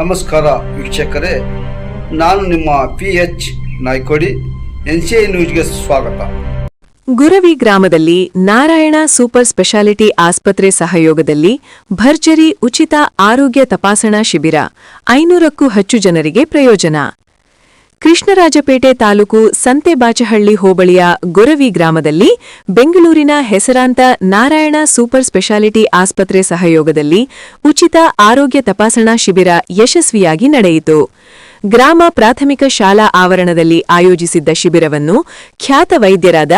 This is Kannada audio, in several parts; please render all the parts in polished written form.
ನಮಸ್ಕಾರ ವೀಕ್ಷಕರೇ, ನಾನು ನಿಮ್ಮ PH ನಾಯ್ಕೋಡಿ. NCI ನ್ಯೂಸ್ಗೆ ಸ್ವಾಗತ. ಗುರವಿ ಗ್ರಾಮದಲ್ಲಿ ನಾರಾಯಣ ಸೂಪರ್ ಸ್ಪೆಷಾಲಿಟಿ ಆಸ್ಪತ್ರೆ ಸಹಯೋಗದಲ್ಲಿ ಭರ್ಜರಿ ಉಚಿತ ಆರೋಗ್ಯ ತಪಾಸಣಾ ಶಿಬಿರ 500ಕ್ಕೂ ಹೆಚ್ಚು ಜನರಿಗೆ ಪ್ರಯೋಜನ. ಕೃಷ್ಣರಾಜಪೇಟೆ ತಾಲೂಕು ಸಂತೆಬಾಚಹಳ್ಳಿ ಹೋಬಳಿಯ ಗುರವಿ ಗ್ರಾಮದಲ್ಲಿ ಬೆಂಗಳೂರಿನ ಹೆಸರಾಂತ ನಾರಾಯಣ ಸೂಪರ್ ಸ್ಪೆಷಾಲಿಟಿ ಆಸ್ಪತ್ರೆ ಸಹಯೋಗದಲ್ಲಿ ಉಚಿತ ಆರೋಗ್ಯ ತಪಾಸಣಾ ಶಿಬಿರ ಯಶಸ್ವಿಯಾಗಿ ನಡೆಯಿತು. ಗ್ರಾಮ ಪ್ರಾಥಮಿಕ ಶಾಲಾ ಆವರಣದಲ್ಲಿ ಆಯೋಜಿಸಿದ್ದ ಶಿಬಿರವನ್ನು ಖ್ಯಾತ ವೈದ್ಯರಾದ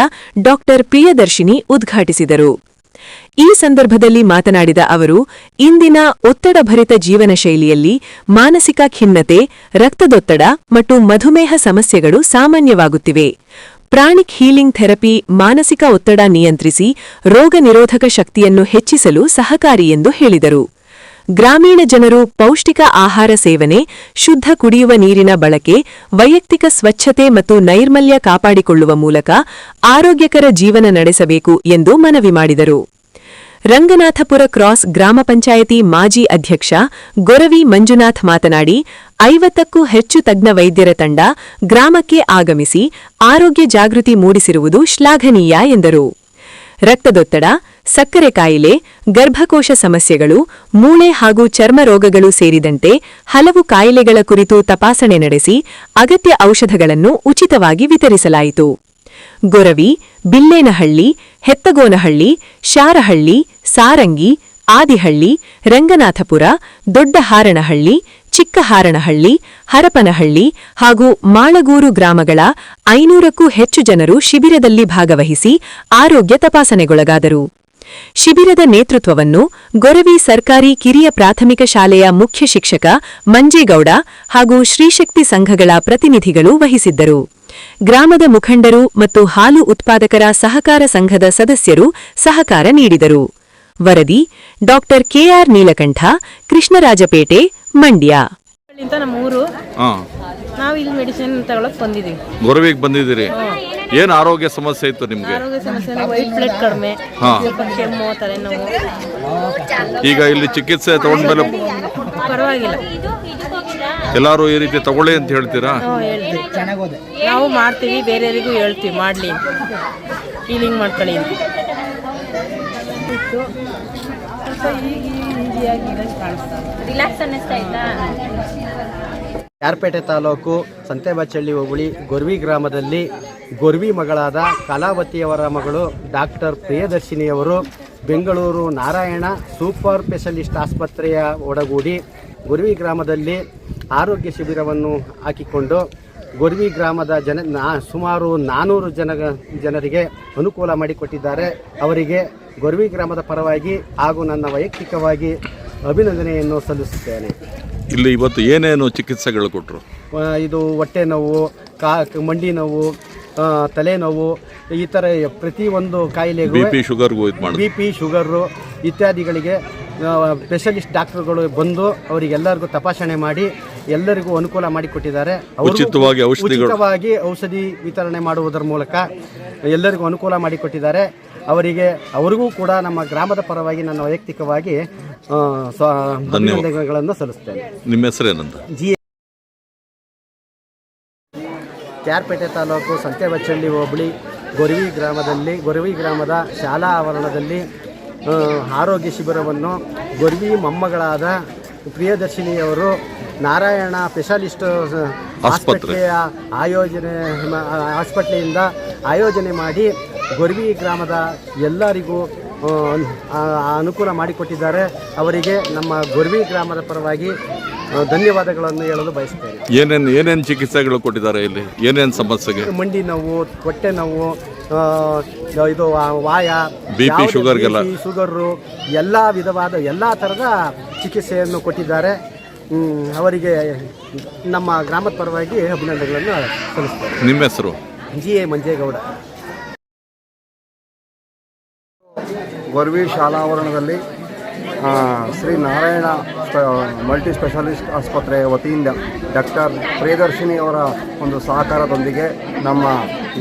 ಡಾ ಪ್ರಿಯದರ್ಶಿನಿ ಉದ್ಘಾಟಿಸಿದರು. ಈ ಸಂದರ್ಭದಲ್ಲಿ ಮಾತನಾಡಿದ ಅವರು, ಇಂದಿನ ಒತ್ತಡಭರಿತ ಜೀವನ ಶೈಲಿಯಲ್ಲಿ ಮಾನಸಿಕ ಖಿನ್ನತೆ, ರಕ್ತದೊತ್ತಡ ಮತ್ತು ಮಧುಮೇಹ ಸಮಸ್ಯೆಗಳು ಸಾಮಾನ್ಯವಾಗುತ್ತಿವೆ. ಪ್ರಾಣಿಕ್ ಹೀಲಿಂಗ್ ಥೆರಪಿ ಮಾನಸಿಕ ಒತ್ತಡ ನಿಯಂತ್ರಿಸಿ ರೋಗ ನಿರೋಧಕ ಶಕ್ತಿಯನ್ನು ಹೆಚ್ಚಿಸಲು ಸಹಕಾರಿ ಎಂದು ಹೇಳಿದರು. ಗ್ರಾಮೀಣ ಜನರು ಪೌಷ್ಟಿಕ ಆಹಾರ ಸೇವನೆ, ಶುದ್ಧ ಕುಡಿಯುವ ನೀರಿನ ಬಳಕೆ, ವೈಯಕ್ತಿಕ ಸ್ವಚ್ಛತೆ ಮತ್ತು ನೈರ್ಮಲ್ಯ ಕಾಪಾಡಿಕೊಳ್ಳುವ ಮೂಲಕ ಆರೋಗ್ಯಕರ ಜೀವನ ನಡೆಸಬೇಕು ಎಂದು ಮನವಿ ಮಾಡಿದರು. ರಂಗನಾಥಪುರ ಕ್ರಾಸ್ ಗ್ರಾಮ ಪಂಚಾಯಿತಿ ಮಾಜಿ ಅಧ್ಯಕ್ಷ ಗೊರವಿ ಮಂಜುನಾಥ್ ಮಾತನಾಡಿ, 50ಕ್ಕೂ ಹೆಚ್ಚು ತಜ್ಞ ವೈದ್ಯರ ತಂಡ ಗ್ರಾಮಕ್ಕೆ ಆಗಮಿಸಿ ಆರೋಗ್ಯ ಜಾಗೃತಿ ಮೂಡಿಸಿರುವುದು ಶ್ಲಾಘನೀಯ ಎಂದರು. ರಕ್ತದೊತ್ತಡ, ಸಕ್ಕರೆ ಕಾಯಿಲೆ, ಗರ್ಭಕೋಶ ಸಮಸ್ಯೆಗಳು, ಮೂಳೆ ಹಾಗೂ ಚರ್ಮ ರೋಗಗಳು ಸೇರಿದಂತೆ ಹಲವು ಕಾಯಿಲೆಗಳ ಕುರಿತು ತಪಾಸಣೆ ನಡೆಸಿ ಅಗತ್ಯ ಔಷಧಗಳನ್ನು ಉಚಿತವಾಗಿ ವಿತರಿಸಲಾಯಿತು. ಗೊರವಿ, ಬಿಲ್ಲೇನಹಳ್ಳಿ, ಹೆತ್ತಗೋನಹಳ್ಳಿ, ಶಾರಹಳ್ಳಿ, ಸಾರಂಗಿ, ಆದಿಹಳ್ಳಿ, ರಂಗನಾಥಪುರ, ದೊಡ್ಡಹಾರನಹಳ್ಳಿ, ಚಿಕ್ಕಹಾರನಹಳ್ಳಿ, ಹರಪನಹಳ್ಳಿ ಹಾಗೂ ಮಾಳಗೂರು ಗ್ರಾಮಗಳ 500ಕ್ಕೂ ಹೆಚ್ಚು ಜನರು ಶಿಬಿರದಲ್ಲಿ ಭಾಗವಹಿಸಿ ಆರೋಗ್ಯ ತಪಾಸಣೆಗೊಳಗಾದರು. ಶಿಬಿರದ ನೇತೃತ್ವವನ್ನು ಗೊರವಿ ಸರ್ಕಾರಿ ಕಿರಿಯ ಪ್ರಾಥಮಿಕ ಶಾಲೆಯ ಮುಖ್ಯ ಶಿಕ್ಷಕ ಮಂಜೇಗೌಡ ಹಾಗೂ ಶ್ರೀಶಕ್ತಿ ಸಂಘಗಳ ಪ್ರತಿನಿಧಿಗಳು ವಹಿಸಿದ್ದರು. ಗ್ರಾಮದ ಮುಖಂಡರು ಮತ್ತು ಹಾಲು ಉತ್ಪಾದಕರ ಸಹಕಾರ ಸಂಘದ ಸದಸ್ಯರು ಸಹಕಾರ ನೀಡಿದರು. ವರದಿ ಡಾ KR ನೀಲಕಂಠ, ಕೃಷ್ಣರಾಜಪೇಟೆ, ಮಂಡ್ಯ. ನಮ್ಮೂರು, ನಾವು ಇಲ್ಲಿ ಮೆಡಿಸಿನ್ ತಗೊಳಕ್ ಬಂದಿದ್ದೀವಿ. ಗೊರವಿಗೆ ಬಂದಿದ್ದೀರಿ. ಏನು ಆರೋಗ್ಯ ಸಮಸ್ಯೆ ಇತ್ತು ನಿಮ್ಗೆ? ಆರೋಗ್ಯ ಸಮಸ್ಯೆ, ವೈಟ್ ಬ್ಲಡ್ ಕಡಿಮೆ, ಕೆಮ್ಮು, ತಲೆನೋವು. ಈಗ ಇಲ್ಲಿ ಚಿಕಿತ್ಸೆ ತಗೊಂಡ್ಮೇಲೆ ಪರವಾಗಿಲ್ಲ. ಎಲ್ಲರೂ ಈ ರೀತಿ ತಗೊಳ್ಳಿ ಅಂತ ಹೇಳ್ತೀರಾ? ಹೇಳ್ತೀವಿ, ನಾವು ಮಾಡ್ತೀವಿ, ಬೇರೆಯವರಿಗೂ ಹೇಳ್ತೀವಿ ಮಾಡ್ಲಿ, ಹೀಲಿಂಗ್ ಮಾಡ್ಕೊಳ್ಳಿ ಅಂತ. ರಿಲ್ಯಾಕ್ಸ್ ಅನ್ನಿಸ್ತಾ ಇತ್ತಾ? ಯಾರ್ಪೇಟೆ ತಾಲೂಕು ಸಂತೆಬಾಚಹಳ್ಳಿ ಹೋಬಳಿ ಗೊರವಿ ಗ್ರಾಮದಲ್ಲಿ ಗೊರವಿ ಮಗಳಾದ ಕಲಾವತಿಯವರ ಮಗಳು ಡಾಕ್ಟರ್ ಪ್ರಿಯದರ್ಶಿನಿಯವರು ಬೆಂಗಳೂರು ನಾರಾಯಣ ಸೂಪರ್ ಸ್ಪೆಷಲಿಸ್ಟ್ ಆಸ್ಪತ್ರೆಯ ಒಡಗೂಡಿ ಗೊರವಿ ಗ್ರಾಮದಲ್ಲಿ ಆರೋಗ್ಯ ಶಿಬಿರವನ್ನು ಹಾಕಿಕೊಂಡು ಗೊರವಿ ಗ್ರಾಮದ ಸುಮಾರು 400 ಜನರಿಗೆ ಅನುಕೂಲ ಮಾಡಿಕೊಟ್ಟಿದ್ದಾರೆ. ಅವರಿಗೆ ಗೊರವಿ ಗ್ರಾಮದ ಪರವಾಗಿ ಹಾಗೂ ನನ್ನ ವೈಯಕ್ತಿಕವಾಗಿ ಅಭಿನಂದನೆಯನ್ನು ಸಲ್ಲಿಸುತ್ತೇನೆ. ಇಲ್ಲಿ ಇವತ್ತು ಏನೇನು ಚಿಕಿತ್ಸೆಗಳು ಕೊಟ್ಟರು? ಇದು ಹೊಟ್ಟೆ ನೋವು, ಮಂಡಿ ನೋವು, ತಲೆನೋವು, ಈ ಥರ ಪ್ರತಿಯೊಂದು ಕಾಯಿಲೆಗೂ, BP, ಶುಗರು ಇತ್ಯಾದಿಗಳಿಗೆ ಸ್ಪೆಷಲಿಸ್ಟ್ ಡಾಕ್ಟರ್ಗಳು ಬಂದು ಅವರಿಗೆಲ್ಲರಿಗೂ ತಪಾಸಣೆ ಮಾಡಿ ಎಲ್ಲರಿಗೂ ಅನುಕೂಲ ಮಾಡಿಕೊಟ್ಟಿದ್ದಾರೆ. ಉಚಿತವಾಗಿ ಔಷಧಿ ವಿತರಣೆ ಮಾಡುವುದರ ಮೂಲಕ ಎಲ್ಲರಿಗೂ ಅನುಕೂಲ ಮಾಡಿಕೊಟ್ಟಿದ್ದಾರೆ. ಅವರಿಗೂ ಕೂಡ ನಮ್ಮ ಗ್ರಾಮದ ಪರವಾಗಿ ನನ್ನ ವೈಯಕ್ತಿಕವಾಗಿ ಧನ್ಯವಾದಗಳನ್ನು ಸಲ್ಲಿಸ್ತೇನೆ. ನಿಮ್ಮ ಹೆಸರೇನಂತ? ಯಾರ್ಪೇಟೆ ತಾಲೂಕು ಸಂತೆಬಾಚಹಳ್ಳಿ ಹೋಬಳಿ ಗೊರವಿ ಗ್ರಾಮದ ಶಾಲಾ ಆವರಣದಲ್ಲಿ ಆರೋಗ್ಯ ಶಿಬಿರವನ್ನು ಗೊರವಿ ಮೊಮ್ಮಗಳಾದ ಪ್ರಿಯದರ್ಶಿನಿಯವರು ನಾರಾಯಣ ಸ್ಪೆಷಾಲಿಸ್ಟ್ ಆಸ್ಪತ್ರೆಯಿಂದ ಆಯೋಜನೆ ಮಾಡಿ ಗೊರವಿ ಗ್ರಾಮದ ಎಲ್ಲರಿಗೂ ಅನುಕೂಲ ಮಾಡಿಕೊಟ್ಟಿದ್ದಾರೆ. ಅವರಿಗೆ ನಮ್ಮ ಗೊರವಿ ಗ್ರಾಮದ ಪರವಾಗಿ ಧನ್ಯವಾದಗಳನ್ನು ಹೇಳಲು ಬಯಸ್ತೇನೆ. ಏನೇನು ಚಿಕಿತ್ಸೆಗಳು ಕೊಟ್ಟಿದ್ದಾರೆ ಇಲ್ಲಿ? ಏನೇನು ಸಮಸ್ಯೆಗೆ? ಮಂಡಿ ನೋವು, ಹೊಟ್ಟೆ ನೋವು, ಇದು ವಾಯ, BP, ಶುಗರು, ಎಲ್ಲ ವಿಧವಾದ ಎಲ್ಲ ಥರದ ಚಿಕಿತ್ಸೆಯನ್ನು ಕೊಟ್ಟಿದ್ದಾರೆ. ಅವರಿಗೆ ನಮ್ಮ ಗ್ರಾಮದ ಪರವಾಗಿ ಅಭಿನಂದನೆಗಳನ್ನು ಸಲ್ಲಿಸ್ತೇನೆ. ನಿಮ್ಮ ಹೆಸರು? GA ಮಂಜೇಗೌಡ. ಗೊರವಿ ಶಾಲಾವರಣದಲ್ಲಿ ಶ್ರೀ ನಾರಾಯಣ ಮಲ್ಟಿ ಸ್ಪೆಷಾಲಿಸ್ಟ್ ಆಸ್ಪತ್ರೆಯ ವತಿಯಿಂದ ಡಾಕ್ಟರ್ ಪ್ರಿಯದರ್ಶಿನಿ ಅವರ ಒಂದು ಸಹಕಾರದೊಂದಿಗೆ ನಮ್ಮ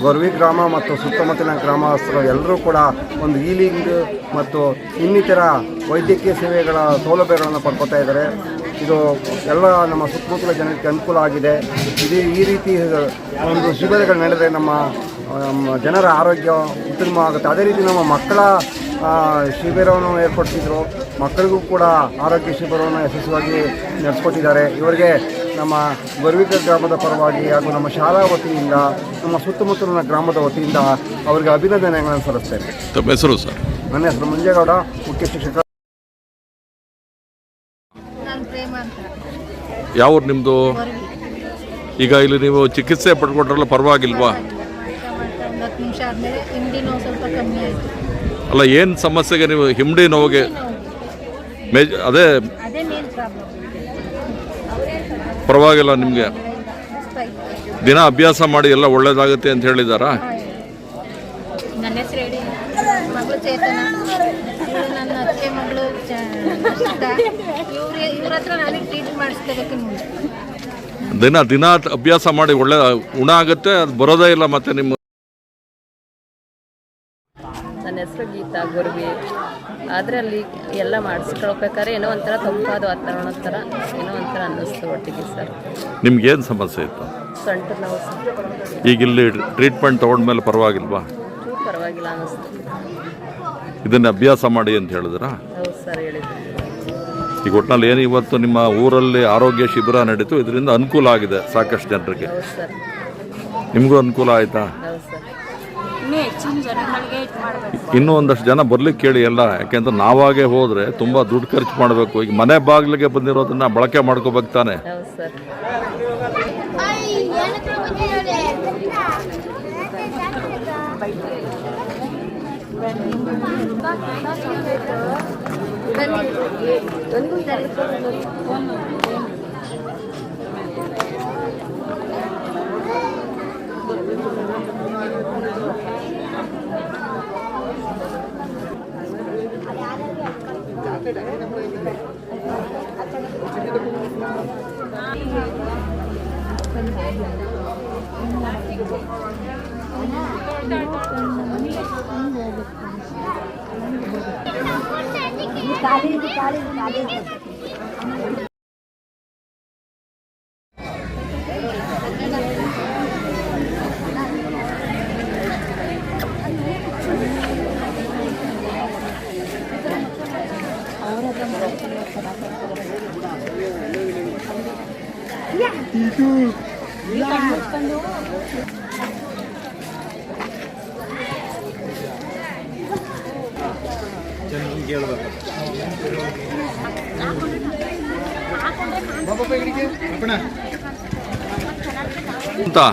ಗೊರವಿ ಗ್ರಾಮ ಮತ್ತು ಸುತ್ತಮುತ್ತಲಿನ ಗ್ರಾಮಸ್ಥರು ಎಲ್ಲರೂ ಕೂಡ ಒಂದು ಹೀಲಿಂಗ್ ಮತ್ತು ಇನ್ನಿತರ ವೈದ್ಯಕೀಯ ಸೇವೆಗಳ ಸೌಲಭ್ಯಗಳನ್ನು ಪಡ್ಕೊತಾ ಇದ್ದಾರೆ. ಇದು ಎಲ್ಲ ನಮ್ಮ ಸುತ್ತಮುತ್ತಲ ಜನಕ್ಕೆ ಅನುಕೂಲ ಆಗಿದೆ. ಈ ರೀತಿ ಒಂದು ಶಿಬಿರಗಳು ನಡೆದರೆ ನಮ್ಮ ಜನರ ಆರೋಗ್ಯ ಉತ್ತಮ ಆಗುತ್ತೆ. ಅದೇ ರೀತಿ ನಮ್ಮ ಮಕ್ಕಳ ಶಿಬಿರವನ್ನು ಏರ್ಪಡಿಸಿದ್ರು. ಮಕ್ಕಳಿಗೂ ಕೂಡ ಆರೋಗ್ಯ ಶಿಬಿರವನ್ನು ಯಶಸ್ವಿಯಾಗಿ ನಡೆಸ್ಕೊಟ್ಟಿದ್ದಾರೆ. ಇವರಿಗೆ ನಮ್ಮ ಗೊರವಿ ಗ್ರಾಮದ ಪರವಾಗಿ ಹಾಗೂ ನಮ್ಮ ಶಾಲಾ ವತಿಯಿಂದ, ನಮ್ಮ ಸುತ್ತಮುತ್ತಲಿನ ಗ್ರಾಮದ ವತಿಯಿಂದ ಅವರಿಗೆ ಅಭಿನಂದನೆಗಳನ್ನು ಸಲ್ಲಿಸ್ತೇನೆ. ತಮ್ಮ ಹೆಸರು ಸರ್? ನನ್ನ ಹೆಸರು ಮಂಜೇಗೌಡ, ಮುಖ್ಯ ಶಿಕ್ಷಕ. ಯಾವ ಊರು ನಿಮ್ಮದು? ಈಗ ಇಲ್ಲಿ ನೀವು ಚಿಕಿತ್ಸೆ ಪಡ್ಕೊಂಡ್ರಲ್ಲ, ಪರವಾಗಿಲ್ವಾ? ಅಲ್ಲ, ಏನು ಸಮಸ್ಯೆಗೆ ನೀವು ಹಿಂಡಿ ನೋವಿಗೆ ಅದೇ ಪರವಾಗಿಲ್ಲ? ನಿಮಗೆ ದಿನ ಅಭ್ಯಾಸ ಮಾಡಿ ಎಲ್ಲ ಒಳ್ಳೇದಾಗುತ್ತೆ ಅಂತ ಹೇಳಿದಾರಾ? ನನ್ನ ಹೆಸರು ಹೇಳಿ, ಮಗಳು ಚೇತನ, ನನ್ನ ಅತ್ತೆ ಮಗಳು ಇವ್ರ ಹತ್ರ ನನಗೆ ಟ್ರೀಟ್ ಮಾಡಿಸ್ಕೋಬೇಕು. ದಿನ ಅಭ್ಯಾಸ ಮಾಡಿ ಒಳ್ಳೆ ಗುಣ ಆಗುತ್ತೆ, ಅದು ಬರೋದೇ ಇಲ್ಲ ಮತ್ತೆ ನಿಮ್ಮ. ನನ್ನ ಹೆಸರು ಗೀತಾ ಗುರುವಿ. ಆದರೆ ಅಲ್ಲಿ ಎಲ್ಲ ಮಾಡಿಸ್ಕೊಳ್ಬೇಕಾದ್ರೆ ಏನೋ ಒಂಥರ ತಂಪಾದ ವಾತಾವರಣ ಥರ ಏನೋ ಒಂಥರ ಅನ್ನಿಸ್ತು ಒಟ್ಟಿಗೆ ಸರ್. ನಿಮ್ಗೇನು ಸಮಸ್ಯೆ ಇತ್ತು? ಸೊಂಟ ನೋವು ಸರ್. ಈಗ ಇಲ್ಲಿ ಟ್ರೀಟ್ಮೆಂಟ್ ತೊಗೊಂಡ್ಮೇಲೆ ಪರವಾಗಿಲ್ವಾ? ಪರವಾಗಿಲ್ಲ ಅನ್ನಿಸ್ತು. ಇದನ್ನು ಅಭ್ಯಾಸ ಮಾಡಿ ಅಂತ ಹೇಳಿದ್ರಾ? ಹೌದು ಸರ್, ಹೇಳಿದ್ರು. ಈಗ ಒಟ್ಟಿನಲ್ಲಿ ಏನು ಇವತ್ತು ನಿಮ್ಮ ಊರಲ್ಲಿ ಆರೋಗ್ಯ ಶಿಬಿರ ನಡೀತು, ಇದರಿಂದ ಅನುಕೂಲ ಆಗಿದೆ ಸಾಕಷ್ಟು ಜನರಿಗೆ. ಹೌದು ಸರ್. ನಿಮಗೂ ಅನುಕೂಲ ಆಯಿತಾ? ಹೌದು ಸರ್. ಇನ್ನೂ ಹೆಚ್ಚಿನ ಜನಗಳಿಗೆ ಇದು ಮಾಡಬೇಕು. ಇನ್ನೂ ಒಂದಷ್ಟು ಜನ ಬರ್ಲಿಕ್ಕೆ ಕೇಳಿ ಎಲ್ಲ. ಯಾಕೆಂದ್ರೆ ನಾವಾಗೆ ಹೋದರೆ ತುಂಬ ದುಡ್ಡು ಖರ್ಚು ಮಾಡಬೇಕು. ಈಗ ಮನೆ ಬಾಗಿಲಿಗೆ ಬಂದಿರೋದನ್ನ ಬಳಕೆ ಮಾಡ್ಕೋಬೇಕು ತಾನೆ. ಹೌದು ಸರ್.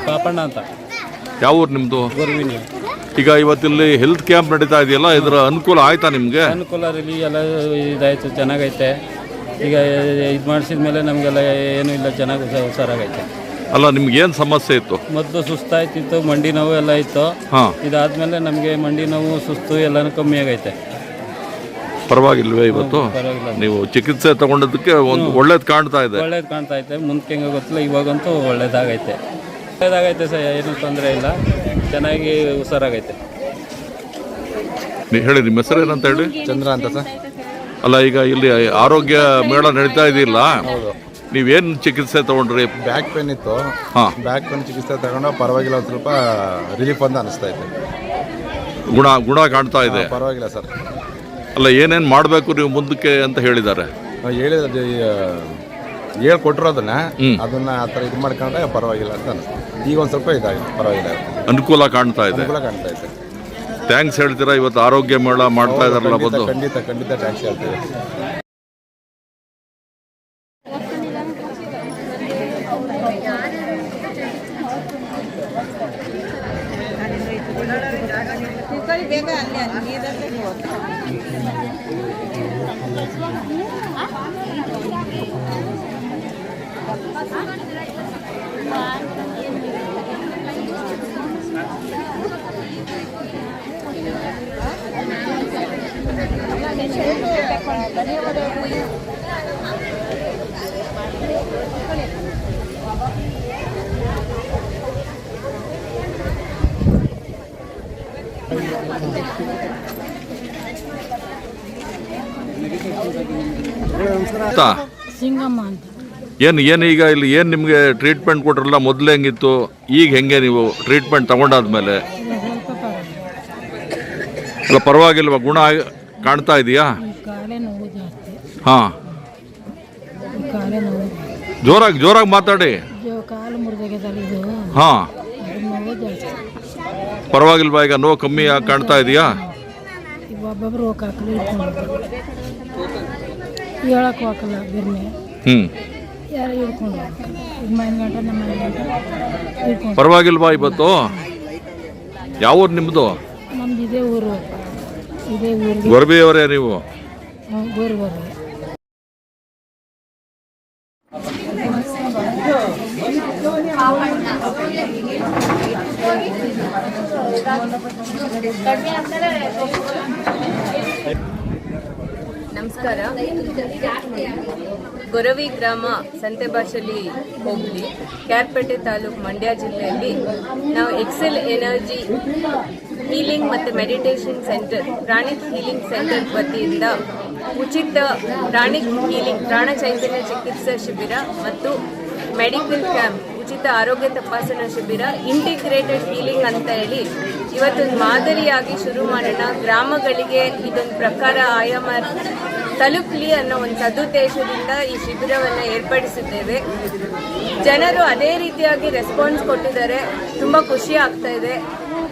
ಪಾಪಣ್ಣ ಅಂತ. ಯಾವ ಊರು ನಿಮ್ಮದು? ಗೊರವಿನಿ. ಈಗ ಇವತ್ತಿಲ್ಲಿ ಹೆಲ್ತ್ ಕ್ಯಾಂಪ್ ನಡೀತಾ ಇದೆಯಲ್ಲ, ಇದರ ಅನುಕೂಲ ಆಯ್ತಾ ನಿಮಗೆ? ಅನುಕೂಲ ರೀ, ಎಲ್ಲ ಇದಾಯ್ತು, ಚೆನ್ನಾಗೈತೆ. ಈಗ ಇದು ಮಾಡಿಸಿದ ಮೇಲೆ ನಮಗೆಲ್ಲ ಏನೂ ಇಲ್ಲ, ಚೆನ್ನಾಗಿ ಹುಷಾರಾಗೈತೆ. ಅಲ್ಲ, ನಿಮ್ಗೆ ಏನು ಸಮಸ್ಯೆ ಇತ್ತು? ಮೊದಲು ಸುಸ್ತಾಯ್ತಿತ್ತು, ಮಂಡಿ ನೋವು ಎಲ್ಲ ಇತ್ತು. ಇದಾದ್ಮೇಲೆ ನಮಗೆ ಮಂಡಿ ನೋವು, ಸುಸ್ತು ಎಲ್ಲನೂ ಕಮ್ಮಿ ಆಗೈತೆ. ಪರವಾಗಿಲ್ವೇ ಇವತ್ತು? ಪರವಾಗಿಲ್ಲ. ನೀವು ಚಿಕಿತ್ಸೆ ತಗೊಂಡದಕ್ಕೆ ಒಂದು ಒಳ್ಳೇದು ಕಾಣ್ತಾ ಇದೆ. ಒಳ್ಳೇದು ಕಾಣ್ತಾ ಐತೆ. ಮುಂದಕ್ಕೆ ಹೆಂಗೆ ಗೊತ್ತಿಲ್ಲ, ಇವಾಗಂತೂ ಒಳ್ಳೇದಾಗೈತೆ ಸರ್. ಏನೂ ತೊಂದರೆ ಇಲ್ಲ, ಚೆನ್ನಾಗಿ ಹುಷಾರಾಗೈತೆ. ನೀವು ಹೇಳಿ, ನಿಮ್ಮ ಹೆಸರು ಏನಂತ ಹೇಳಿ? ಚಂದ್ರ ಅಂತ ಸರ್. ಅಲ್ಲ, ಈಗ ಇಲ್ಲಿ ಆರೋಗ್ಯ ಮೇಳ ನಡೀತಾ ಇದೆಯಲ್ಲ, ನೀವೇನು ಚಿಕಿತ್ಸೆ ತಗೊಂಡ್ರಿ? ಬ್ಯಾಕ್ ಪೇನ್ ಇತ್ತು. ಬ್ಯಾಕ್ ಪೇನ್ ಚಿಕಿತ್ಸೆ ತಗೊಂಡು ಪರವಾಗಿಲ್ಲ, ಒಂದು ಸ್ವಲ್ಪ ರಿಲೀಫ್ ಅಂತ ಅನಿಸ್ತಾ ಇದೆ. ಗುಣ ಕಾಣ್ತಾ ಇದೆ? ಪರವಾಗಿಲ್ಲ ಸರ್. ಅಲ್ಲ, ಏನೇನು ಮಾಡಬೇಕು ನೀವು ಮುಂದಕ್ಕೆ ಅಂತ ಹೇಳಿದ್ದಾರೆ? ಹೇಳ್ಕೊಟ್ರು ಅದನ್ನ ಆ ಥರ ಇದು ಮಾಡ್ಕೊಂಡ್ರೆ ಪರವಾಗಿಲ್ಲ ಅಂತ ಅನಿಸ್ತು. ಈಗ ಒಂದು ಸ್ವಲ್ಪ ಇದಾಗಿದೆ, ಪರವಾಗಿಲ್ಲ, ಅನುಕೂಲ ಕಾಣ್ತಾ ಇದೆ. ಥ್ಯಾಂಕ್ಸ್ ಹೇಳ್ತೀರಾ? ಇವತ್ತು ಆರೋಗ್ಯ ಮೇಳ ಮಾಡ್ತಾ ಇದಾರಲ್ಲ ಬಂದು. ಖಂಡಿತ ಥ್ಯಾಂಕ್ಸ್ ಹೇಳ್ತೀವಿ. ಸಿಂಗಮ್ಮ ಅಂತ. ಏನು ಈಗ ಇಲ್ಲಿ ಏನು ನಿಮಗೆ ಟ್ರೀಟ್ಮೆಂಟ್ ಕೊಟ್ರಲ್ಲ, ಮೊದಲು ಹೆಂಗಿತ್ತು, ಈಗ ಹೆಂಗೆ ನೀವು ಟ್ರೀಟ್ಮೆಂಟ್ ತಗೊಂಡಾದ್ಮೇಲೆ? ಅಲ್ಲ ಪರವಾಗಿಲ್ವಾ, ಗುಣ ಕಾಣ್ತಾ ಇದೆಯಾ? ಕಾಲೇ ನೋವು ಜಾಸ್ತಿ. ಹಾಂ, ಕಾಲೇ ನೋವು. ಜೋರಾಗಿ ಮಾತಾಡಿ. ಕಾಲು ಮುರಿದೋಗ್ಯದಲ್ಲ ಇದು. ಹಾಂ, ನೋವು ಜಾಸ್ತಿ. ಪರವಾಗಿಲ್ವಾ, ಈಗ ನೋವು ಕಮ್ಮಿ ಕಾಣ್ತಾ ಇದೆಯಾ? ಈಗ ಒಬ್ಬೊಬ್ರು ಹೋಗಾಕಲು ಹೇಳಕ್ಕೆ ಹೋಗಲ್ಲ ಬಿರ್ನೆ. ಯಾರು ಹಿಡ್ಕೊಂಡು ಹೋಗ್ಬೇಕಲ್ಲ. ಈಗ ಮನೆ ಗಂಟ ನಮ್ಮ ಮನೆ ಗಂಟ ಹಿಡ್ಕೊಂಡು. ಪರವಾಗಿಲ್ವಾ ಇವತ್ತು? ಯಾವ ಊರು ನಿಮ್ಮದು? ನಮ್ದು ಇದೇ ಊರು. ಗೊರಬಿಯವರೇ ನೀವು? ಗೋರ್ಬರ್ರೆ. ನಮಸ್ಕಾರ. ಗೊರವಿ ಗ್ರಾಮ, ಸಂತೆಬಾಶಲಿ ಹೋಬಳಿ, ಕ್ಯಾರ್ಪೇಟೆ ತಾಲೂಕು, ಮಂಡ್ಯ ಜಿಲ್ಲೆಯಲ್ಲಿ ನಾವು ಎಕ್ಸೆಲ್ ಎನರ್ಜಿ ಹೀಲಿಂಗ್ ಮತ್ತು meditation centre, pranic healing centre ವತಿಯಿಂದ ಉಚಿತ ಪ್ರಾಣಿಕ್ ಹೀಲಿಂಗ್, ಪ್ರಾಣ ಚೈತನ್ಯ ಚಿಕಿತ್ಸಾ ಶಿಬಿರ ಮತ್ತು ಮೆಡಿಕಲ್ ಕ್ಯಾಂಪ್, ಉಚಿತ ಆರೋಗ್ಯ ತಪಾಸಣಾ ಶಿಬಿರ, ಇಂಟಿಗ್ರೇಟೆಡ್ ಹೀಲಿಂಗ್ ಅಂತ ಹೇಳಿ ಇವತ್ತೊಂದು ಮಾದರಿಯಾಗಿ ಶುರು ಮಾಡೋಣ. ಗ್ರಾಮಗಳಿಗೆ ಇದೊಂದು ಪ್ರಕಾರ ಆಯಾಮ ತಲುಪಲಿ ಅನ್ನೋ ಒಂದು ಸದುದ್ದೇಶದಿಂದ ಈ ಶಿಬಿರವನ್ನು ಏರ್ಪಡಿಸಿದ್ದೇವೆ. ಜನರು ಅದೇ ರೀತಿಯಾಗಿ ರೆಸ್ಪಾನ್ಸ್ ಕೊಟ್ಟಿದ್ದಾರೆ. ತುಂಬ ಖುಷಿ ಆಗ್ತಾ ಇದೆ.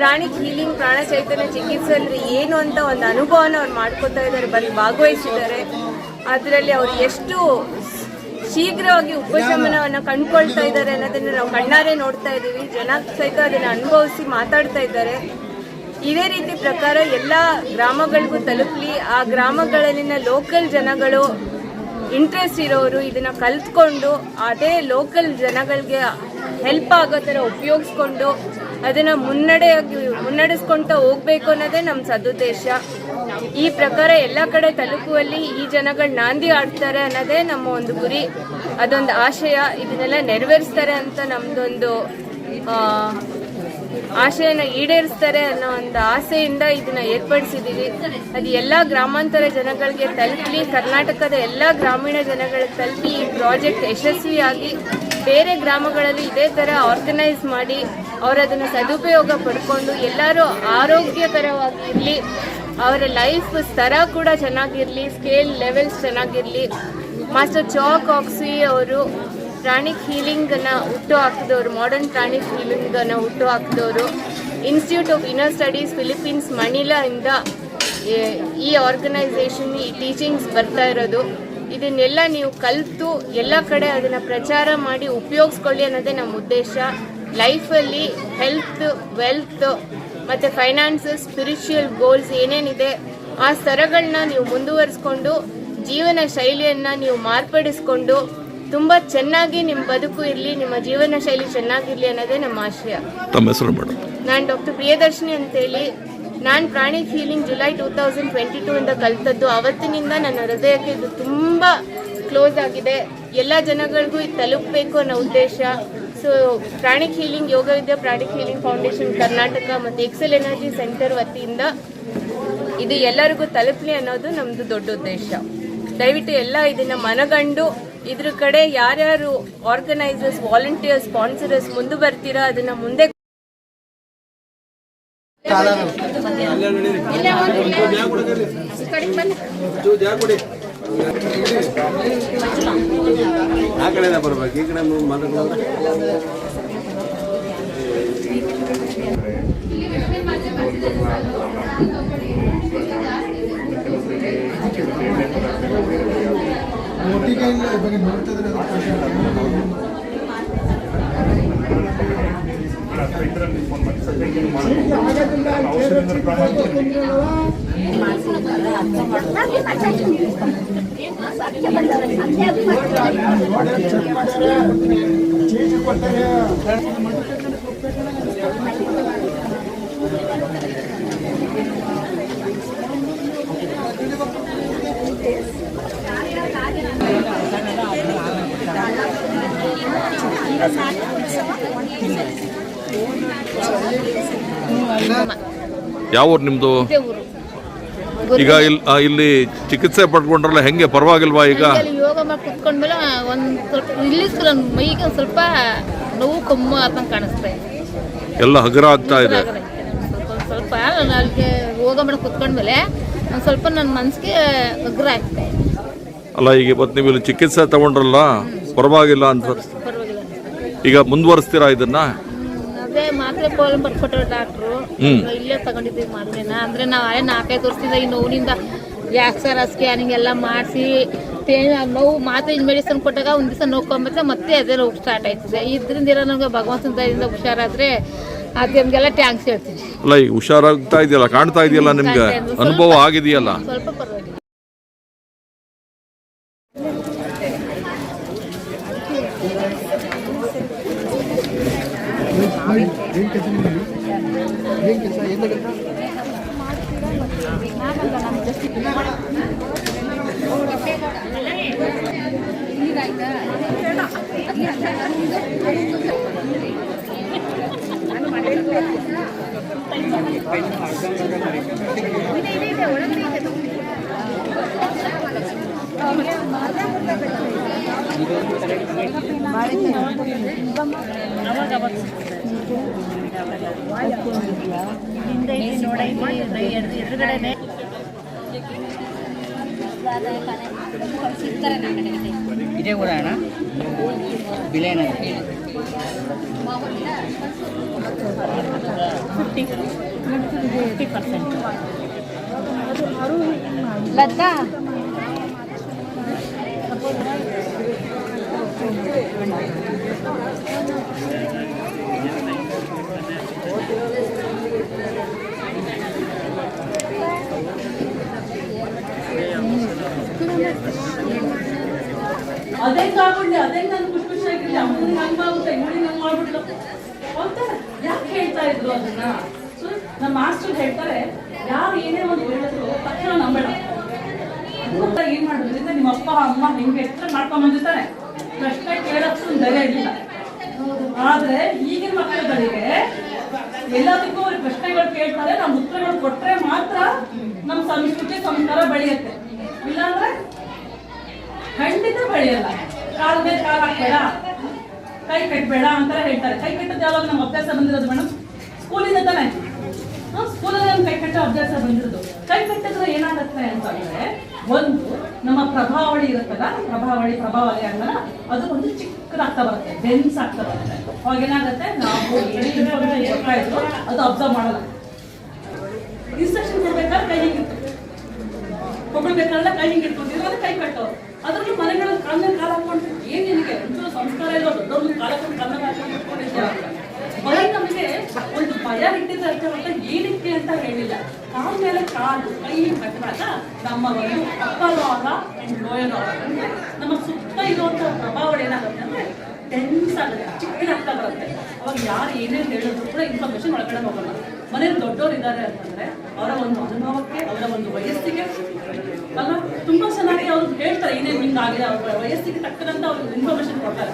ಪ್ರಾಣಿಕ್ ಹೀಲಿಂಗ್, ಪ್ರಾಣ ಚೈತನ್ಯ ಚಿಕಿತ್ಸೆ ಅಂದರೆ ಏನು ಅಂತ ಒಂದು ಅನುಭವನ ಅವ್ರು ಮಾಡ್ಕೋತಾ ಇದ್ದಾರೆ, ಬಂದು ಭಾಗವಹಿಸಿದ್ದಾರೆ. ಅದರಲ್ಲಿ ಅವರು ಎಷ್ಟು ಶೀಘ್ರವಾಗಿ ಉಪಶಮನವನ್ನು ಕಂಡುಕೊಳ್ತಾ ಇದ್ದಾರೆ ಅನ್ನೋದನ್ನು ನಾವು ಕಣ್ಣಾರೆ ನೋಡ್ತಾ ಇದ್ದೀವಿ. ಜನ ಸಹಿತ ಅದನ್ನು ಅನುಭವಿಸಿ ಮಾತಾಡ್ತಾ ಇದ್ದಾರೆ. ಇದೇ ರೀತಿ ಪ್ರಕಾರ ಎಲ್ಲ ಗ್ರಾಮಗಳಿಗೂ ತಲುಪಲಿ. ಆ ಗ್ರಾಮಗಳಲ್ಲಿನ ಲೋಕಲ್ ಜನಗಳು, ಇಂಟ್ರೆಸ್ಟ್ ಇರೋರು ಇದನ್ನು ಕಲ್ತ್ಕೊಂಡು ಅದೇ ಲೋಕಲ್ ಜನಗಳಿಗೆ ಹೆಲ್ಪ್ ಆಗೋ ಥರ ಉಪಯೋಗಿಸ್ಕೊಂಡು ಅದನ್ನು ಮುನ್ನಡೆಸ್ಕೊಳ್ತಾ ಹೋಗ್ಬೇಕು ಅನ್ನೋದೇ ನಮ್ಮ ಸದುದ್ದೇಶ. ಈ ಪ್ರಕಾರ ಎಲ್ಲ ಕಡೆ ತಲುಪುವಲ್ಲಿ ಈ ಜನಗಳು ನಾಂದಿ ಆಡ್ತಾರೆ ಅನ್ನೋದೇ ನಮ್ಮ ಒಂದು ಗುರಿ, ಅದೊಂದು ಆಶಯ. ಇದನ್ನೆಲ್ಲ ನೆರವೇರಿಸ್ತಾರೆ ಅಂತ ನಮ್ಮದೊಂದು ಆಶಯನ ಈಡೇರಿಸ್ತಾರೆ ಅನ್ನೋ ಒಂದು ಆಸೆಯಿಂದ ಇದನ್ನ ಏರ್ಪಡಿಸಿದ್ದೀವಿ. ಅದು ಎಲ್ಲ ಗ್ರಾಮಾಂತರ ಜನಗಳಿಗೆ ತಲುಪಲಿ, ಕರ್ನಾಟಕದ ಎಲ್ಲ ಗ್ರಾಮೀಣ ಜನಗಳಿಗೆ ತಲುಪಿ ಈ ಪ್ರಾಜೆಕ್ಟ್ ಯಶಸ್ವಿಯಾಗಿ ಬೇರೆ ಗ್ರಾಮಗಳಲ್ಲಿ ಇದೇ ಥರ ಆರ್ಗನೈಸ್ ಮಾಡಿ ಅವರು ಅದನ್ನು ಸದುಪಯೋಗ ಪಡ್ಕೊಂಡು ಎಲ್ಲರೂ ಆರೋಗ್ಯಕರವಾಗಿರಲಿ, ಅವರ ಲೈಫ್ ಸ್ತರ ಕೂಡ ಚೆನ್ನಾಗಿರಲಿ, ಸ್ಕೇಲ್ ಲೆವೆಲ್ಸ್ ಚೆನ್ನಾಗಿರಲಿ. ಮಾಸ್ಟರ್ ಚಾಕ್ ಆಕ್ಸಿ ಅವರು ಪ್ರಾಣಿಕ್ ಹೀಲಿಂಗನ್ನು ಹುಟ್ಟು ಹಾಕಿದವರು, ಮಾಡರ್ನ್ ಪ್ರಾಣಿಕ್ ಹೀಲಿಂಗನ್ನು ಹುಟ್ಟು ಹಾಕಿದವರು. Institute of inner studies Philippines Manila ಇಂದ ಈ ಆರ್ಗನೈಸೇಷನ್, ಈ ಟೀಚಿಂಗ್ಸ್ ಬರ್ತಾ ಇರೋದು. ಇದನ್ನೆಲ್ಲ ನೀವು ಕಲಿತು ಎಲ್ಲ ಕಡೆ ಅದನ್ನು ಪ್ರಚಾರ ಮಾಡಿ ಉಪಯೋಗಿಸ್ಕೊಳ್ಳಿ ಅನ್ನೋದೇ ನಮ್ಮ ಉದ್ದೇಶ. ಲೈಫಲ್ಲಿ ಹೆಲ್ತ್, ವೆಲ್ತ್ ಮತ್ತು ಫೈನಾನ್ಸಸ್, ಸ್ಪಿರಿಚುವಲ್ ಗೋಲ್ಸ್ ಏನೇನಿದೆ ಆ ಸ್ತರಗಳನ್ನ ನೀವು ಮುಂದುವರಿಸ್ಕೊಂಡು ಜೀವನ ಶೈಲಿಯನ್ನು ನೀವು ಮಾರ್ಪಡಿಸ್ಕೊಂಡು ತುಂಬ ಚೆನ್ನಾಗಿ ನಿಮ್ಮ ಬದುಕು ಇರಲಿ, ನಿಮ್ಮ ಜೀವನ ಶೈಲಿ ಚೆನ್ನಾಗಿರಲಿ ಅನ್ನೋದೇ ನಮ್ಮ ಆಶಯ. ತಮ್ಮ ಹೆಸರು ಮೇಡಮ್? ನಾನು ಡಾಕ್ಟರ್ ಪ್ರಿಯದರ್ಶಿನಿ ಅಂತೇಳಿ. ನಾನು ಪ್ರಾಣಿಕ್ ಹೀಲಿಂಗ್ ಜುಲೈ 2022 ಇಂದ ಕಲಿತದ್ದು. ಅವತ್ತಿನಿಂದ ನನ್ನ ಹೃದಯಕ್ಕೆ ಇದು ತುಂಬ ಕ್ಲೋಸ್ ಆಗಿದೆ. ಎಲ್ಲ ಜನಗಳಿಗೂ ಇದು ತಲುಪಬೇಕು ಅನ್ನೋ ಉದ್ದೇಶ. ಸೊ ಪ್ರಾಣಿಕ್ ಹೀಲಿಂಗ್, ಯೋಗ ವಿದ್ಯಾ ಪ್ರಾಣಿಕ್ ಹೀಲಿಂಗ್ ಫೌಂಡೇಶನ್ ಕರ್ನಾಟಕ ಮತ್ತು ಎಕ್ಸೆಲ್ ಎನರ್ಜಿ ಸೆಂಟರ್ ವತಿಯಿಂದ ಇದು ಎಲ್ಲರಿಗೂ ತಲುಪಲಿ ಅನ್ನೋದು ನಮ್ಮದು ದೊಡ್ಡ ಉದ್ದೇಶ. ದಯವಿಟ್ಟು ಎಲ್ಲ ಇದನ್ನು ಮನಗಂಡು ಇದ್ರ ಕಡೆ ಯಾರ್ಯಾರು ಆರ್ಗನೈಸರ್ಸ್, ವಾಲಂಟಿಯರ್ಸ್, ಸ್ಪಾನ್ಸರರ್ಸ್ ಮುಂದೆ ಬರ್ತೀರಾ ಅದನ್ನ ಮುಂದೆ ಬರ್ಬೇಕು. ಈ ಕಡೆ ಯಾವ ಊರು ನಿಮ್ಮದು? ಈಗ ಇಲ್ಲಿ ಚಿಕಿತ್ಸೆ ಪಡ್ಕೊಂಡ್ರಲ್ಲ ಹೆಂಗೆ, ಪರವಾಗಿಲ್ವಾ ಈಗ? ಯೋಗ ಮಾಡಿ ಕುತ್ಕೊಂಡ್ಮೇಲೆ ಒಂದು ಸ್ವಲ್ಪ ರಿಲೀಸ್ ಮೈಗೆ ಒಂದು ಸ್ವಲ್ಪ ನೋವು ಕಮ್ಮಿ ಆದಂಗೆ ಕಾಣಿಸ್ತಾ ಇದೆ, ಎಲ್ಲ ಹಗುರ ಆಗ್ತಾ ಇದೆ. ಸ್ವಲ್ಪ ನಾನು ಅಲ್ಲಿಗೆ ಯೋಗ ಮಾಡಿ ಕುತ್ಕೊಂಡ್ಮೇಲೆ ಒಂದು ಸ್ವಲ್ಪ ನನ್ನ ಮನಸ್ಸಿಗೆ ಹಗುರ ಆಗ್ತಾ ಇದೆ. ಅಲ್ಲ ಈಗ ಇವತ್ತು ನೀವು ಇಲ್ಲಿ ಚಿಕಿತ್ಸೆ ತಗೊಂಡ್ರಲ್ಲ, ಪರವಾಗಿಲ್ಲ ಅಂತ, ಪರವಾಗಿಲ್ಲ. ಈಗ ಮುಂದುವರಿಸ್ತೀರಾ ಇದನ್ನ? ಅದೇ ಮಾತ್ರೆ ಬರ್ಕೊಟ್ರು ಡಾಕ್ಟ್ರು, ಇಲ್ಲೇ ತಗೊಂಡಿದ್ದೀವಿ ಮಾತ್ರೆನ. ಅಂದರೆ ನಾವು 4-5 ವರ್ಷದಿಂದ ಈ ನೋವಿನಿಂದ ಎಕ್ಸ್ರ ಸ್ಕ್ಯಾನಿಂಗ್ ಎಲ್ಲ ಮಾಡಿಸಿ ನೋವು ಮಾತ್ರೆ ಮೆಡಿಸಿನ್ ಕೊಟ್ಟಾಗ ಒಂದು ದಿವಸ ನೋಡ್ಕೊಂಬತ್ತೆ ಮತ್ತೆ ಅದೇ ನೋವು ಸ್ಟಾರ್ಟ್ ಆಯ್ತದೆ. ಇದರಿಂದ ನನಗೆ ಭಗವಂತನ ದಯದಿಂದ ಹುಷಾರಾದರೆ ಅದೆಲ್ಲ ಟ್ಯಾಂಕ್ಸ್ ಹೇಳ್ತೀನಿ. ಅಲ್ಲ ಈಗ ಹುಷಾರಾಗ್ತಾ ಇದೆಯಲ್ಲ, ಕಾಣ್ತಾ ಇದೆಯಲ್ಲ, ನಿಮ್ಗೆ ಅನುಭವ ಆಗಿದೆಯಲ್ಲ? ಸ್ವಲ್ಪ ಪರವಾಗಿಲ್ಲ. ಇದೇ ಕೂಡ ಅಣ್ಣ ಬಿಲೇನ 50% ಲತಾ ಅದೇ ಕಾಕೊಂಡೆ, ಅದೇ ನಾನು ಖುಷಿ ಆಗಿರಲಿ, ಅಮ್ಮನಿಗೆ ಹಂಗೆ ಆಗುತ್ತೆ, ಇವಳಿಗೆ ಹಂಗೆ ಮಾಡ್ಬಿಡ್ಲು ಅಂತ ಯಾಕೆ ಹೇಳ್ತಾ ಇದ್ರು ಅದನ್ನ? ನಮ್ಮ ಮಾಸ್ಟರ್ ಹೇಳ್ತಾರೆ, ಯಾರು ಏನೇ ಒಂದು ಹೇಳಿದ್ರು ತಕ್ಷಣ ನಂಬೇಡ. ಏನ್ ಮಾಡೋದ್ರಿಂದ ನಿಮ್ಮ ಅಪ್ಪ ಅಮ್ಮ ನಿಮ್ಗೆ ಎಷ್ಟು ಮಾಡ್ಕೊಂಡ್ ಬಂದಿರ್ತಾರೆ, ಪ್ರಶ್ನೆ ಕೇಳೋಷ್ಟು ಒಂದು ಧೈರ್ಯ ಇರಲಿಲ್ಲ. ಆದ್ರೆ ಈಗಿನ ಮಕ್ಕಳುಗಳಿಗೆ ಎಲ್ಲದಕ್ಕೂ ಅವ್ರಿಗೆ ಪ್ರಶ್ನೆಗಳು ಕೇಳ್ತಾರೆ, ನಮ್ಮ ಉತ್ತರಗಳು ಕೊಟ್ರೆ ಮಾತ್ರ ನಮ್ಮ ಸಂಸ್ಕೃತಿ ಸಂಸ್ಕಾರ ಬೆಳೆಯುತ್ತೆ, ಇಲ್ಲಾಂದ್ರೆ ಖಂಡಿತ ಬೆಳೆಯಲ್ಲ. ಕಾಲ ಮೇಲೆ ಕಾಲ ಹಾಕ್ಬೇಡ, ಕೈ ಕಟ್ಟಬೇಡ ಅಂತ ಹೇಳ್ತಾರೆ. ಕೈ ಕಟ್ಟೋದು ಯಾವಾಗ ನಮ್ಮ ಅಭ್ಯಾಸ ಬಂದಿರೋದು ಮೇಡಮ್? ಸ್ಕೂಲಿಂದ ತಾನೆ. ಸ್ಕೂಲಲ್ಲಿ ನಮ್ಮ ಕೈ ಕಟ್ಟೋ ಅಭ್ಯಾಸ ಬಂದಿರೋದು. ಕೈ ಕಟ್ಟಿದ್ರೆ ಏನಾಗುತ್ತೆ ಅಂತಂದ್ರೆ, ಒಂದು ನಮ್ಮ ಪ್ರಭಾವಳಿ ಇರುತ್ತಲ್ಲ, ಪ್ರಭಾವಳಿ ಅನ್ನಲ್ಲ, ಅದು ಒಂದು ಚಿಕ್ಕದಾಗ್ತಾ ಬರುತ್ತೆ, ಡೆನ್ಸ್ ಆಗ್ತಾ ಬರುತ್ತೆ. ಅವಾಗ ಏನಾಗುತ್ತೆ, ನಾವು ಕೊಡ್ತಾ ಇದ್ರು ಅದು ಅಬ್ಸರ್ವ್ ಮಾಡಲ್ಲ. ಇನ್ಸ್ಟ್ರಕ್ಷನ್ ಕೊಡ್ಬೇಕಾದ್ರೆ ಕೈ ಹಿಂಗಿತ್ತು, ಹೊಗಳ್ಬೇಕಾದ್ರೆ ಕೈ ಹಿಂಗಿಟ್ಕೊಂಡಿರೋ ಕೈ ಕಟ್ಟೋ. ಅದ್ರಲ್ಲಿ ಮನೆಗಳಲ್ಲಿ ಕಾಲ ಕಾಲ ಹಾಕೊಂಡು ಏನ್ ನಿನಗೆ ಒಂಚೂರು ಸಂಸ್ಕಾರ ಇಲ್ಲ, ದೊಡ್ಡವ್ರನ್ನ ಕಾಲ ಹಾಕೊಂಡಿದ್ದೆ. ಬರೀ ನಮಗೆ ಒಂದು ಭಯ ಇಟ್ಟಿದ್ರೆ ಅರ್ಥ ಮಾಡ್ತಾ ಏನಕ್ಕೆ ಅಂತ ಹೇಳಿಲ್ಲ. ಕಾಲ ಮೇಲೆ ಕಾಲು ಕೈ ಕಟ್ಟಿದಾಗ ನಮ್ಮ ಒಂದು ಅಪ್ಪರ್ ಅಂಡ್ ಲೋಯರ್ ಅಂದ್ರೆ ನಮ್ಮ ಸುತ್ತ ಇರುವಂತಹ ಪ್ರಭಾವ ಏನಾಗುತ್ತೆ ಅಂದ್ರೆ ಟೆನ್ಸ್ ಆಗುತ್ತೆ, ಚಿಕ್ಕದಾಗ್ತಾ ಬರುತ್ತೆ. ಅವಾಗ ಯಾರು ಏನೇನು ಹೇಳಿದ್ರು ಕೂಡ ಇನ್ಫಾರ್ಮೇಶನ್ ಒಳಗಡೆ ಹೋಗಲ್ಲ. ಮನೇಲಿ ದೊಡ್ಡವ್ರು ಇದ್ದಾರೆ ಅಂತಂದ್ರೆ ಅವರ ಒಂದು ಅನುಭವಕ್ಕೆ, ಅವರ ಒಂದು ವಯಸ್ಸಿಗೆ ಅಲ್ಲ, ತುಂಬಾ ಚೆನ್ನಾಗಿ ಅವ್ರು ಹೇಳ್ತಾರೆ ಏನೇನು ಹಿಂಗಾಗಿದೆ, ಅವ್ರ ವಯಸ್ಸಿಗೆ ತಕ್ಕಂತ ಅವ್ರಿಗೆ ಇನ್ಫಾರ್ಮೇಶನ್ ಕೊಡ್ತಾರೆ.